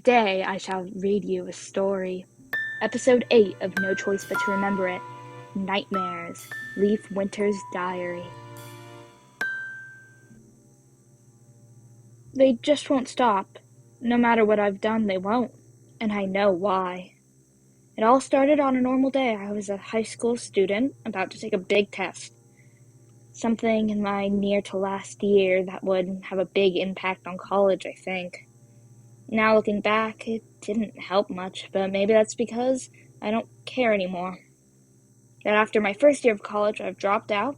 Today I shall read you a story. Episode 8 of No Choice But to Remember It. Nightmares. Leaf Winter's Diary. They just won't stop. No matter what I've done, they won't. And I know why. It all started on a normal day. I was a high school student about to take a big test. Something in my near to last year that would have a big impact on college, I think. Now looking back, it didn't help much, but maybe that's because I don't care anymore. That after my first year of college, I've dropped out,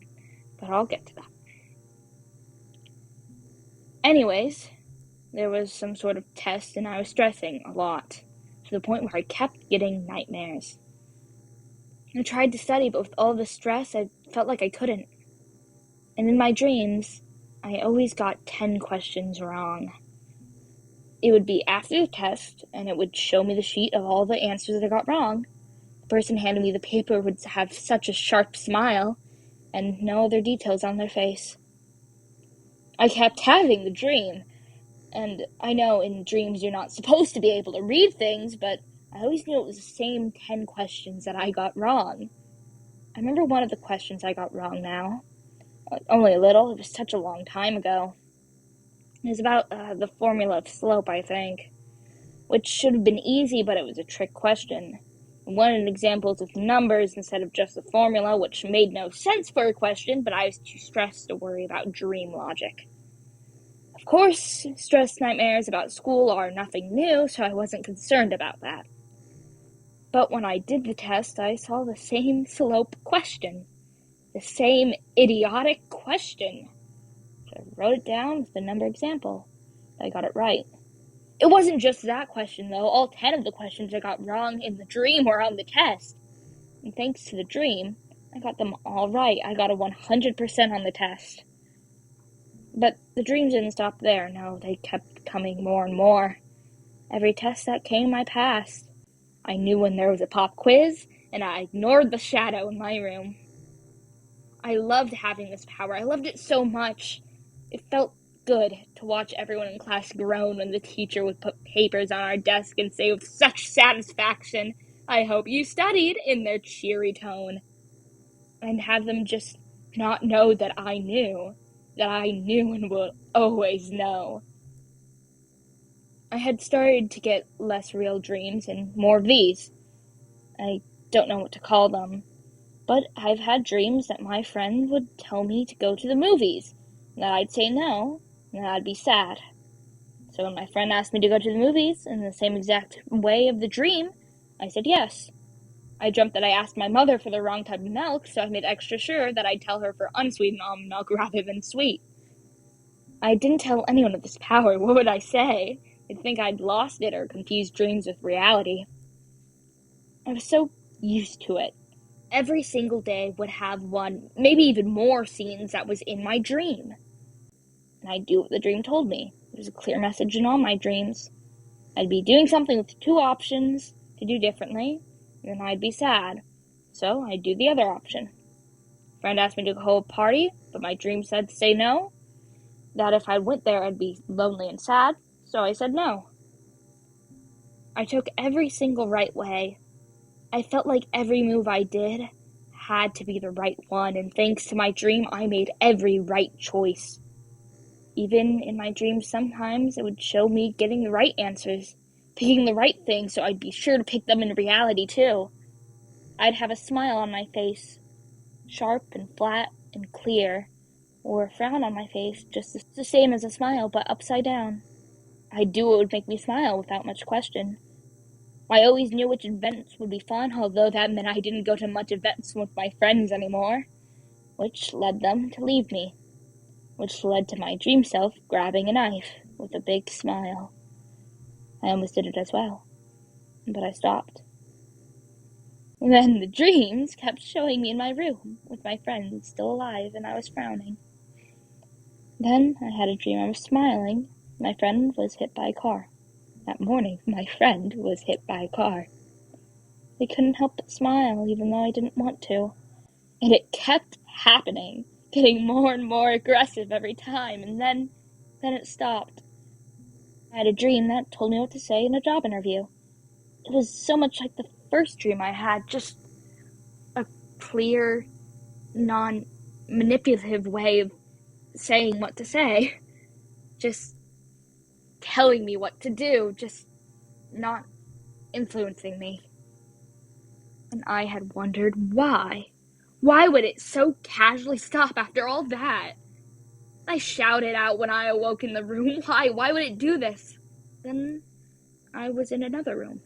but I'll get to that. Anyways, there was some sort of test, and I was stressing a lot, to the point where I kept getting nightmares. I tried to study, but with all the stress, I felt like I couldn't. And in my dreams, I always got 10 questions wrong. It would be after the test, and it would show me the sheet of all the answers that I got wrong. The person handing me the paper would have such a sharp smile, and no other details on their face. I kept having the dream, and I know in dreams you're not supposed to be able to read things, but I always knew it was the same 10 questions that I got wrong. I remember one of the questions I got wrong now. Only a little, it was such a long time ago. It was about the formula of slope, I think, which should have been easy, but it was a trick question. I wanted examples with numbers instead of just the formula, which made no sense for a question, but I was too stressed to worry about dream logic. Of course, stress nightmares about school are nothing new, so I wasn't concerned about that. But when I did the test, I saw the same slope question. The same idiotic question. So I wrote it down with the number example. I got it right. It wasn't just that question, though. All 10 of the questions I got wrong in the dream were on the test. And thanks to the dream, I got them all right. I got a 100% on the test. But the dreams didn't stop there. No, they kept coming more and more. Every test that came, I passed. I knew when there was a pop quiz, and I ignored the shadow in my room. I loved having this power. I loved it so much. It felt good to watch everyone in class groan when the teacher would put papers on our desk and say with such satisfaction, "I hope you studied," in their cheery tone. And have them just not know that I knew and will always know. I had started to get less real dreams and more of these. I don't know what to call them, but I've had dreams that my friend would tell me to go to the movies, and that I'd say no, and that I'd be sad. So when my friend asked me to go to the movies in the same exact way of the dream, I said yes. I dreamt that I asked my mother for the wrong type of milk, so I made extra sure that I'd tell her for unsweetened almond milk rather than sweet. I didn't tell anyone of this power. What would I say? They'd think I'd lost it or confused dreams with reality. I was so used to it. Every single day would have one, maybe even more scenes that was in my dream. And I'd do what the dream told me. There was a clear message in all my dreams. I'd be doing something with 2 options to do differently, and then I'd be sad. So I'd do the other option. A friend asked me to go to a party, but my dream said to say no. That if I went there, I'd be lonely and sad, so I said no. I took every single right way. I felt like every move I did had to be the right one, and thanks to my dream, I made every right choice. Even in my dreams, sometimes it would show me getting the right answers, picking the right thing, so I'd be sure to pick them in reality, too. I'd have a smile on my face, sharp and flat and clear, or a frown on my face, just the same as a smile, but upside down. I'd do what would make me smile without much question. I always knew which events would be fun, although that meant I didn't go to much events with my friends anymore, which led them to leave me, which led to my dream self grabbing a knife with a big smile. I almost did it as well, but I stopped. And then the dreams kept showing me in my room, with my friend still alive, and I was frowning. Then I had a dream I was smiling. My friend was hit by a car. That morning, my friend was hit by a car. I couldn't help but smile, even though I didn't want to. And it kept happening, getting more and more aggressive every time, and then it stopped. I had a dream that told me what to say in a job interview. It was so much like the first dream I had, just a clear, non manipulative way of saying what to say, just telling me what to do, just not influencing me. And I had wondered why. Why would it so casually stop after all that? I shouted out when I awoke in the room. Why? Why would it do this? Then I was in another room.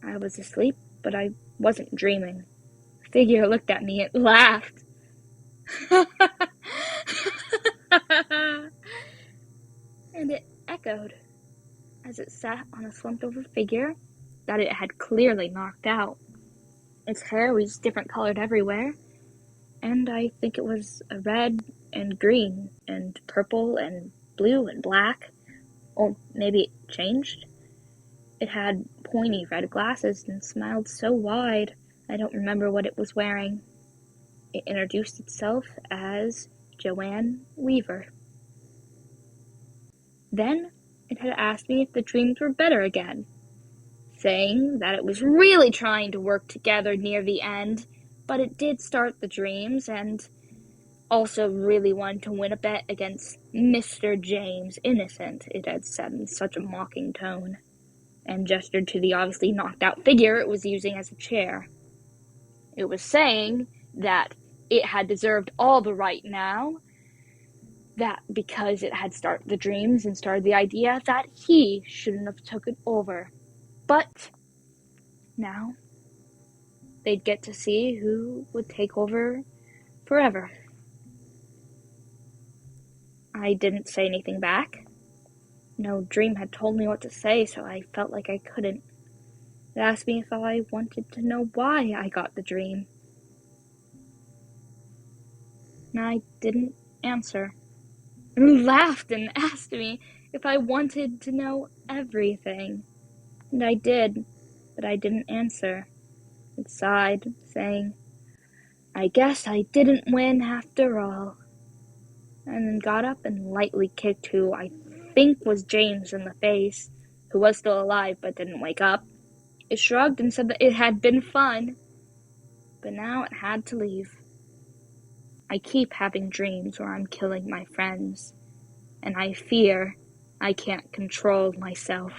I was asleep, but I wasn't dreaming. The figure looked at me. It laughed. And it echoed as it sat on a slumped over figure that it had clearly knocked out. Its hair was different colored everywhere, and I think it was a red and green and purple and blue and black. Or maybe it changed. It had pointy red glasses and smiled so wide I don't remember what it was wearing. It introduced itself as Joanne Weaver. Then it had asked me if the dreams were better again, saying that it was really trying to work together near the end, but it did start the dreams and also really wanted to win a bet against Mr. James Innocent, it had said in such a mocking tone, and gestured to the obviously knocked out figure it was using as a chair. It was saying that it had deserved all the right now, that because it had started the dreams and started the idea that he shouldn't have took it over. But now they'd get to see who would take over forever. I didn't say anything back. No dream had told me what to say, so I felt like I couldn't. It asked me if I wanted to know why I got the dream. And I didn't answer. It laughed and asked me if I wanted to know everything. And I did, but I didn't answer. It sighed, saying, I guess I didn't win after all. And then got up and lightly kicked who I think was James in the face, who was still alive but didn't wake up. It shrugged and said that it had been fun, but now it had to leave. I keep having dreams where I'm killing my friends, and I fear I can't control myself.